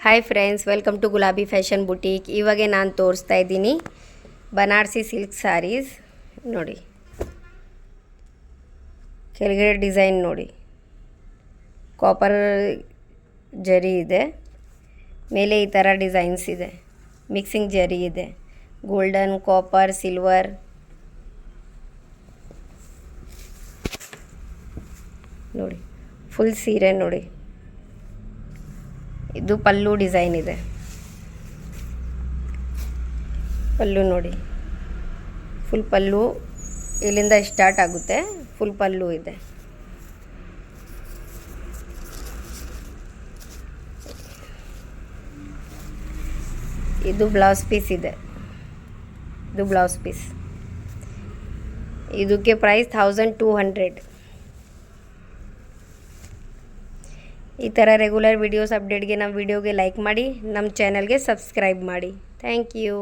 Hi friends, welcome to ಗುಲಾಬಿ fashion boutique. ಇವಾಗೆ ನಾನು ತೋರಿಸ್ತಾ ಇದ್ದೀನಿ ಬನಾರಸಿ ಸಿಲ್ಕ್ ಸ್ಯಾರೀಸ್. ನೋಡಿ, ಕೆಳಗಡೆ ಡಿಸೈನ್ ನೋಡಿ, ಕಾಪರ್ ಜರಿ ಇದೆ, ಮೇಲೆ ಈ ಥರ ಡಿಸೈನ್ಸ್ ಇದೆ, ಮಿಕ್ಸಿಂಗ್ ಜರಿ ಇದೆ, ಗೋಲ್ಡನ್, ಕಾಪರ್, ಸಿಲ್ವರ್. ನೋಡಿ, ಫುಲ್ ಸೀರೆ ನೋಡಿ. ಇದು ಪಲ್ಲು ಡಿಸೈನ್ ಇದೆ. ಪಲ್ಲು ನೋಡಿ, ಫುಲ್ ಪಲ್ಲು ಇಲ್ಲಿಂದ ಸ್ಟಾರ್ಟ್ ಆಗುತ್ತೆ, ಫುಲ್ ಪಲ್ಲು ಇದೆ. ಇದು ಬ್ಲೌಸ್ ಪೀಸ್ ಇದೆ. ಇದು ಬ್ಲೌಸ್ ಪೀಸ್. ಇದಕ್ಕೆ ಪ್ರೈಸ್ 1200. ಈ ಥರ ರೆಗ್ಯುಲರ್ ವೀಡಿಯೋಸ್ ಅಪ್ಡೇಟ್ಗೆ ನಮ್ಮ ವಿಡಿಯೋಗೆ ಲೈಕ್ ಮಾಡಿ, ನಮ್ಮ ಚಾನಲ್ಗೆ ಸಬ್ಸ್ಕ್ರೈಬ್ ಮಾಡಿ. Thank you.